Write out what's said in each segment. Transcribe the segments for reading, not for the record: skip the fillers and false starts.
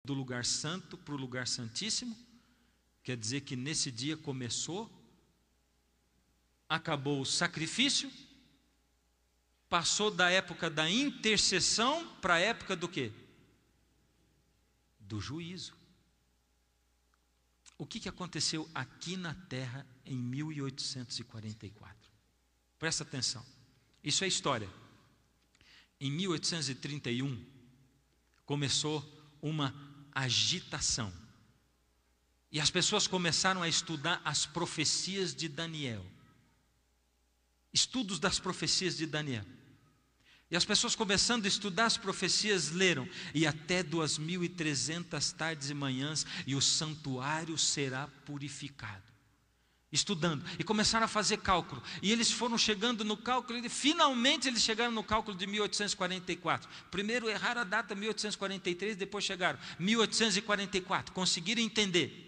do lugar santo para o lugar santíssimo. Quer dizer que nesse dia acabou o sacrifício, passou da época da intercessão para a época do quê? Do juízo. O que aconteceu aqui na terra em 1844? Presta atenção, isso é história. Em 1831, começou uma agitação. E as pessoas começaram a estudar as profecias de Daniel. Estudos das profecias de Daniel. E as pessoas começando a estudar as profecias leram: e até 2300 tardes e manhãs, e o santuário será purificado. Estudando, e começaram a fazer cálculo, e eles foram chegando no cálculo, e finalmente eles chegaram no cálculo de 1844. Primeiro erraram a data 1843, depois chegaram 1844, conseguiram entender.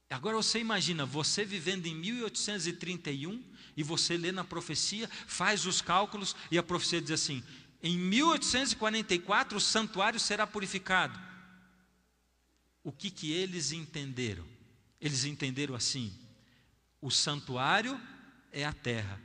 Agora você imagina, você vivendo em 1831, e você lê na profecia, faz os cálculos, e a profecia diz assim: em 1844 o santuário será purificado. O que eles entenderam? Eles entenderam assim: o santuário é a terra,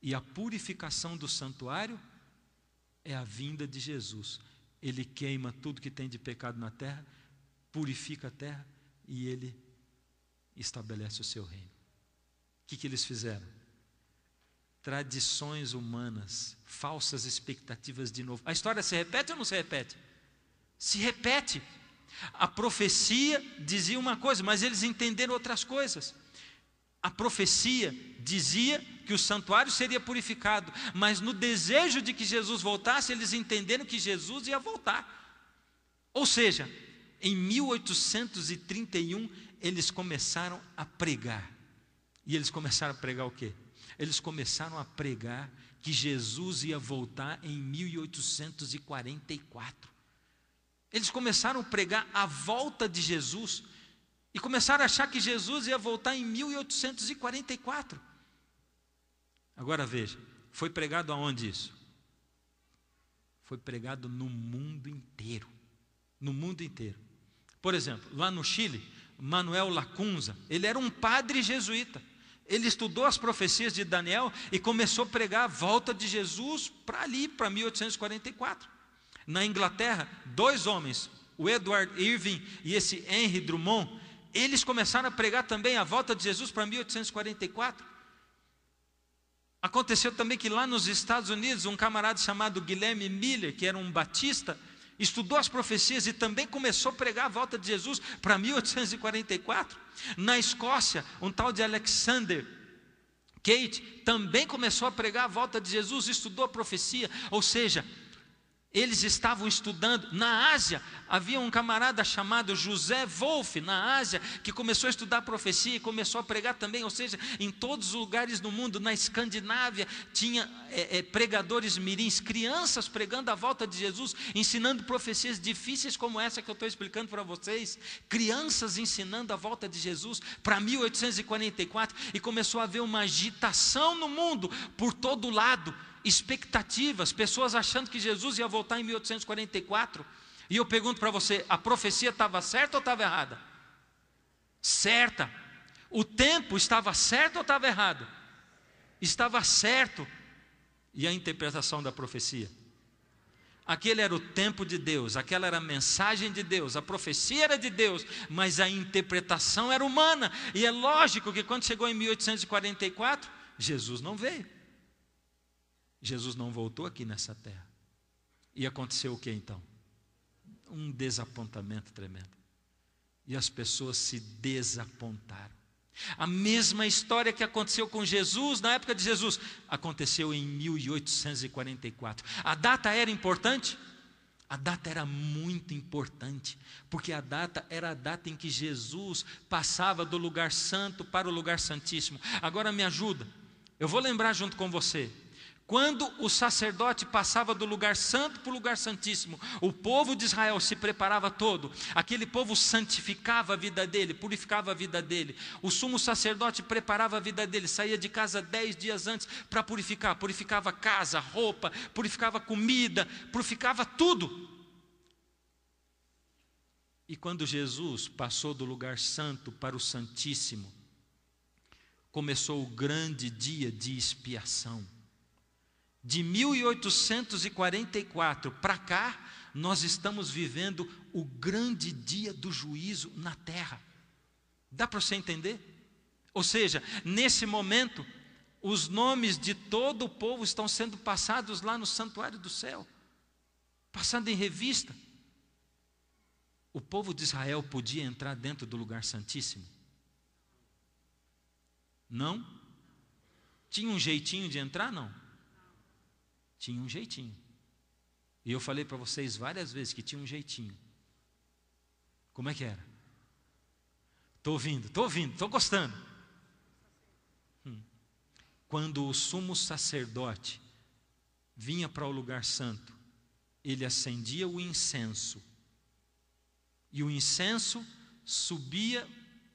e a purificação do santuário é a vinda de Jesus. Ele queima tudo que tem de pecado na terra, purifica a terra, e Ele estabelece o seu reino. O que eles fizeram? Tradições humanas, falsas expectativas de novo. A história se repete ou não se repete? Se repete. A profecia dizia uma coisa, mas eles entenderam outras coisas. A profecia dizia que o santuário seria purificado, mas no desejo de que Jesus voltasse, eles entenderam que Jesus ia voltar. Ou seja, em 1831, eles começaram a pregar. E eles começaram a pregar o quê? Eles começaram a pregar que Jesus ia voltar em 1844. Eles começaram a pregar a volta de Jesus e começaram a achar que Jesus ia voltar em 1844. Agora veja, foi pregado aonde isso? Foi pregado no mundo inteiro. No mundo inteiro. Por exemplo, lá no Chile, Manuel Lacunza, ele era um padre jesuíta. Ele estudou as profecias de Daniel e começou a pregar a volta de Jesus para ali, para 1844. Na Inglaterra, dois homens, o Edward Irving e esse Henry Drummond, eles começaram a pregar também a volta de Jesus para 1844. Aconteceu também que lá nos Estados Unidos, um camarada chamado Guilherme Miller, que era um batista, estudou as profecias e também começou a pregar a volta de Jesus para 1844. Na Escócia, um tal de Alexander Kate também começou a pregar a volta de Jesus, estudou a profecia. Ou seja, eles estavam estudando. Na Ásia, havia um camarada chamado José Wolff, na Ásia, que começou a estudar a profecia e começou a pregar também. Ou seja, em todos os lugares do mundo. Na Escandinávia, tinha pregadores mirins, crianças pregando a volta de Jesus, ensinando profecias difíceis como essa que eu estou explicando para vocês. Crianças ensinando a volta de Jesus para 1844, e começou a haver uma agitação no mundo, por todo lado. Expectativas, pessoas achando que Jesus ia voltar em 1844. E eu pergunto para você, a profecia estava certa ou estava errada? Certa. O tempo estava certo ou estava errado? Estava certo. E a interpretação da profecia? Aquele era o tempo de Deus, aquela era a mensagem de Deus, a profecia era de Deus, mas a interpretação era humana. E é lógico que quando chegou em 1844, Jesus não veio. Jesus não voltou aqui nessa terra. E aconteceu o que então? Um desapontamento tremendo. E as pessoas se desapontaram. A mesma história que aconteceu com Jesus, na época de Jesus, aconteceu em 1844. A data era importante? A data era muito importante, porque a data era a data em que Jesus passava do lugar santo para o lugar santíssimo. Agora me ajuda, eu vou lembrar junto com você. Quando o sacerdote passava do lugar santo para o lugar santíssimo, o povo de Israel se preparava todo. Aquele povo santificava a vida dele, purificava a vida dele. O sumo sacerdote preparava a vida dele, saía de casa 10 dias antes para purificar. Purificava casa, roupa, purificava comida, purificava tudo. E quando Jesus passou do lugar santo para o Santíssimo, começou o grande dia de expiação. De 1844 para cá, nós estamos vivendo o grande dia do juízo na terra. Dá para você entender? Ou seja, nesse momento, os nomes de todo o povo estão sendo passados lá no santuário do céu, passando em revista. O povo de Israel podia entrar dentro do lugar santíssimo? Não? Tinha um jeitinho de entrar? Não. Tinha um jeitinho. E eu falei para vocês várias vezes que tinha um jeitinho. Como é que era? Estou ouvindo, estou gostando. Quando o sumo sacerdote vinha para o lugar santo, ele acendia o incenso. E o incenso subia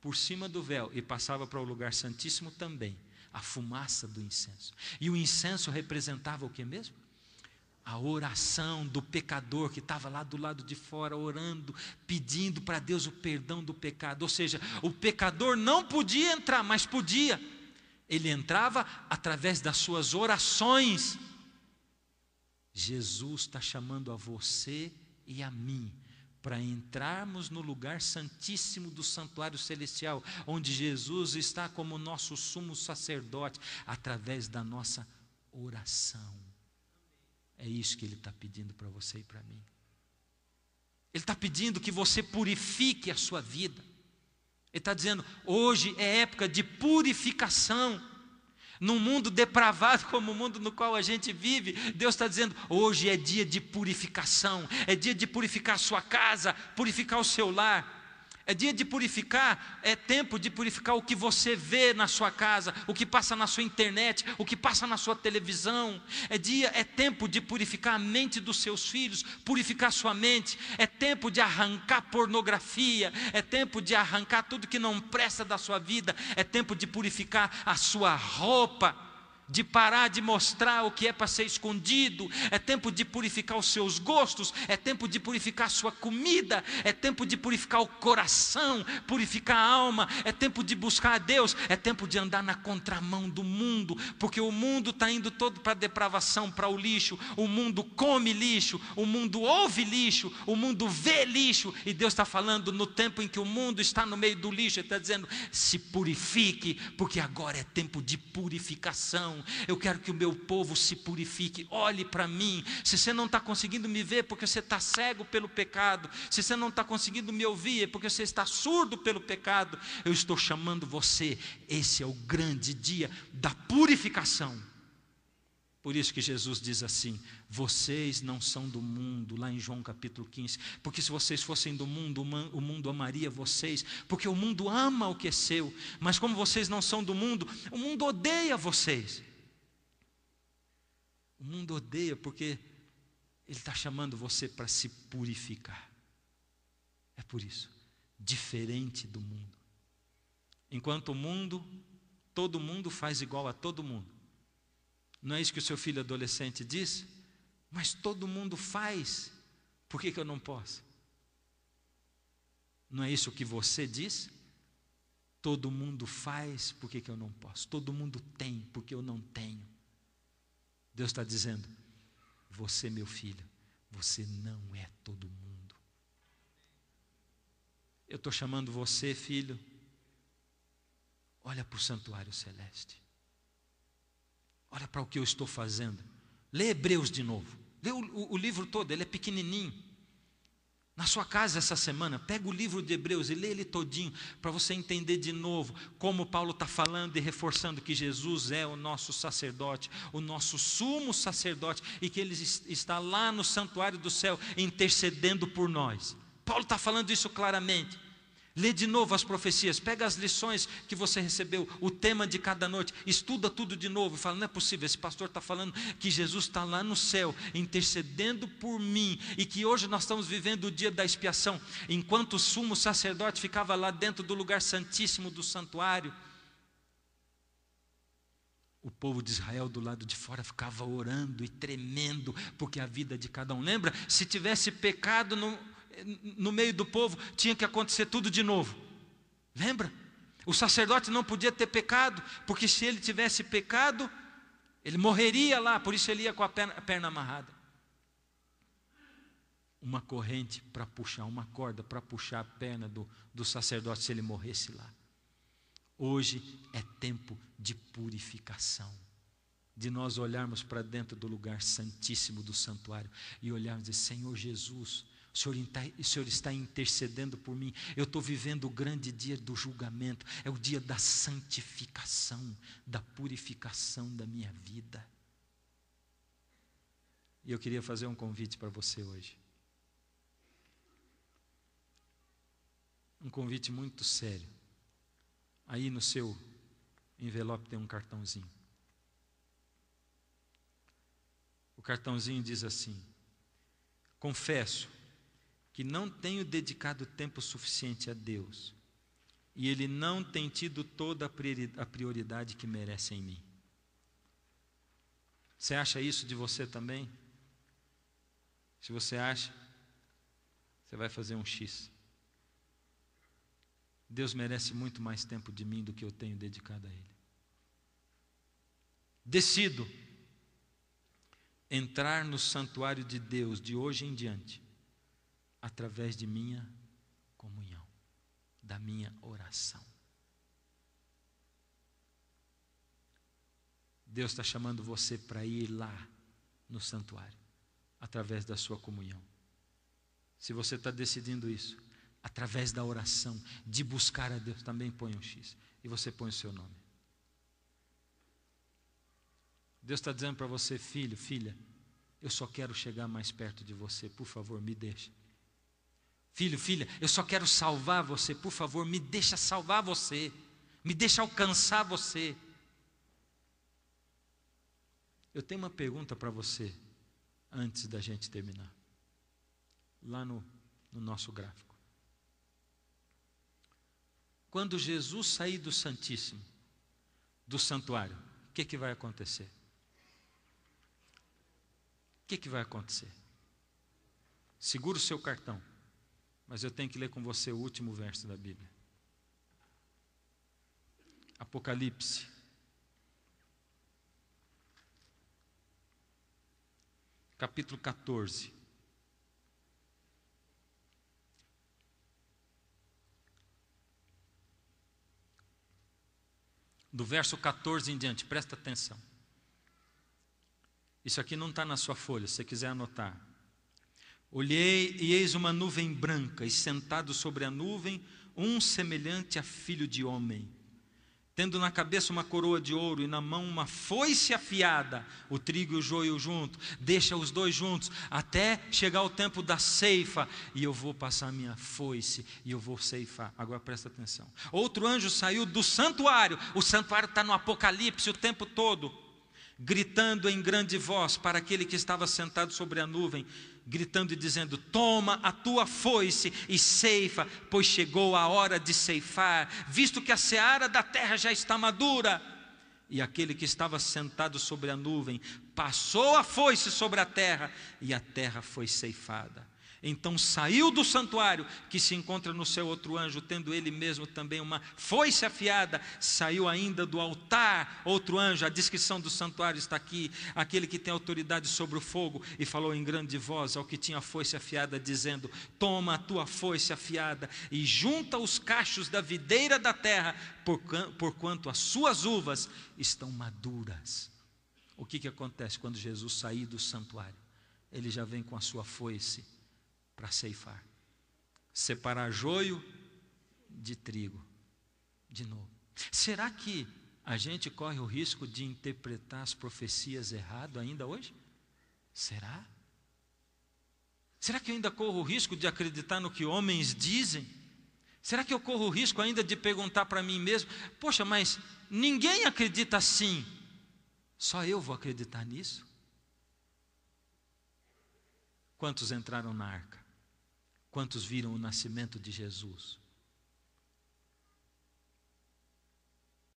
por cima do véu e passava para o lugar santíssimo também. A fumaça do incenso. E o incenso representava o que mesmo? A oração do pecador que estava lá do lado de fora, orando, pedindo para Deus o perdão do pecado. Ou seja, o pecador não podia entrar, mas podia. Ele entrava através das suas orações. Jesus está chamando a você e a mim para entrarmos no lugar santíssimo do santuário celestial, onde Jesus está como nosso sumo sacerdote, através da nossa oração. É isso que Ele está pedindo para você e para mim. Ele está pedindo que você purifique a sua vida. Ele está dizendo, hoje é época de purificação. Num mundo depravado como o mundo no qual a gente vive, Deus está dizendo, hoje é dia de purificação, é dia de purificar a sua casa, purificar o seu lar, é dia de purificar, é tempo de purificar o que você vê na sua casa, o que passa na sua internet, o que passa na sua televisão, é tempo de purificar a mente dos seus filhos, purificar a sua mente, é tempo de arrancar pornografia, é tempo de arrancar tudo que não presta da sua vida, é tempo de purificar a sua roupa, de parar de mostrar o que é para ser escondido, é tempo de purificar os seus gostos, é tempo de purificar a sua comida, é tempo de purificar o coração, purificar a alma, é tempo de buscar a Deus, é tempo de andar na contramão do mundo, porque o mundo está indo todo para a depravação, para o lixo, o mundo come lixo, o mundo ouve lixo, o mundo vê lixo, e Deus está falando no tempo em que o mundo está no meio do lixo, Ele está dizendo, se purifique, porque agora é tempo de purificação. Eu quero que o meu povo se purifique. Olhe para mim. Se você não está conseguindo me ver, porque você está cego pelo pecado. Se você não está conseguindo me ouvir, é porque você está surdo pelo pecado. Eu estou chamando você. Esse é o grande dia da purificação. Por isso que Jesus diz assim, vocês não são do mundo, lá em João capítulo 15, porque se vocês fossem do mundo, o mundo amaria vocês, porque o mundo ama o que é seu, mas como vocês não são do mundo, o mundo odeia vocês. O mundo odeia porque Ele está chamando você para se purificar. É por isso, diferente do mundo. Enquanto o mundo, todo mundo faz igual a todo mundo. Não é isso que o seu filho adolescente diz? Mas todo mundo faz, por que eu não posso? Não é isso que você diz? Todo mundo faz, por que eu não posso? Todo mundo tem, porque eu não tenho. Deus está dizendo, você meu filho, você não é todo mundo. Eu estou chamando você, filho, olha para o santuário celeste. Olha para o que eu estou fazendo. Lê Hebreus de novo. Lê o livro todo, ele é pequenininho. Na sua casa essa semana, pega o livro de Hebreus e lê ele todinho, para você entender de novo como Paulo está falando e reforçando que Jesus é o nosso sacerdote, o nosso sumo sacerdote, e que Ele está lá no santuário do céu, intercedendo por nós. Paulo está falando isso claramente. Lê de novo as profecias, pega as lições que você recebeu, o tema de cada noite, estuda tudo de novo e fala, não é possível, esse pastor está falando que Jesus está lá no céu, intercedendo por mim, e que hoje nós estamos vivendo o dia da expiação, enquanto o sumo sacerdote ficava lá dentro do lugar santíssimo do santuário, o povo de Israel do lado de fora ficava orando e tremendo, porque a vida de cada um, lembra? Se tivesse pecado no meio do povo, tinha que acontecer tudo de novo. Lembra? O sacerdote não podia ter pecado, porque se ele tivesse pecado, ele morreria lá, por isso ele ia com a perna amarrada. Uma corrente para puxar, uma corda para puxar a perna do sacerdote se ele morresse lá. Hoje é tempo de purificação, de nós olharmos para dentro do lugar santíssimo do santuário e olharmos e dizer: Senhor Jesus, o Senhor está intercedendo por mim. Eu estou vivendo o grande dia do julgamento, é o dia da santificação, da purificação da minha vida. E eu queria fazer um convite para você hoje. Um convite muito sério. Aí no seu envelope tem um cartãozinho. O cartãozinho diz assim: confesso que não tenho dedicado tempo suficiente a Deus e Ele não tem tido toda a prioridade que merece em mim. Você acha isso de você também? Se você acha, você vai fazer um X. Deus merece muito mais tempo de mim do que eu tenho dedicado a Ele. Decido entrar no santuário de Deus de hoje em diante, através de minha comunhão, da minha oração. Deus está chamando você para ir lá no santuário, através da sua comunhão. Se você está decidindo isso, através da oração, de buscar a Deus, também põe um X, e você põe o seu nome. Deus está dizendo para você: filho, filha, eu só quero chegar mais perto de você, por favor, me deixa. Filho, filha, eu só quero salvar você, por favor, me deixa salvar você, me deixa alcançar você. Eu tenho uma pergunta para você, antes da gente terminar, lá no nosso gráfico. Quando Jesus sair do Santíssimo, do santuário, o que vai acontecer? O que vai acontecer? Segura o seu cartão, mas eu tenho que ler com você o último verso da Bíblia. Apocalipse. Capítulo 14. Do verso 14 em diante, presta atenção. Isso aqui não está na sua folha, se você quiser anotar. Olhei e eis uma nuvem branca, e sentado sobre a nuvem, um semelhante a filho de homem, tendo na cabeça uma coroa de ouro e na mão uma foice afiada, o trigo e o joio junto, deixa os dois juntos, até chegar o tempo da ceifa, e eu vou passar a minha foice, e eu vou ceifar. Agora presta atenção. Outro anjo saiu do santuário, o santuário está no Apocalipse o tempo todo, gritando em grande voz para aquele que estava sentado sobre a nuvem, gritando e dizendo: toma a tua foice e ceifa, pois chegou a hora de ceifar, visto que a seara da terra já está madura. E aquele que estava sentado sobre a nuvem passou a foice sobre a terra, e a terra foi ceifada. Então saiu do santuário, que se encontra no céu outro anjo, tendo ele mesmo também uma foice afiada. Saiu ainda do altar outro anjo, a descrição do santuário está aqui, aquele que tem autoridade sobre o fogo, e falou em grande voz ao que tinha a foice afiada, dizendo: toma a tua foice afiada e junta os cachos da videira da terra, porquanto as suas uvas estão maduras. O que acontece quando Jesus sair do santuário? Ele já vem com a sua foice para ceifar, separar joio de trigo, de novo. Será que a gente corre o risco de interpretar as profecias errado ainda hoje? Será? Será que eu ainda corro o risco de acreditar no que homens dizem? Será que eu corro o risco ainda de perguntar para mim mesmo: poxa, mas ninguém acredita assim, só eu vou acreditar nisso? Quantos entraram na arca? Quantos viram o nascimento de Jesus?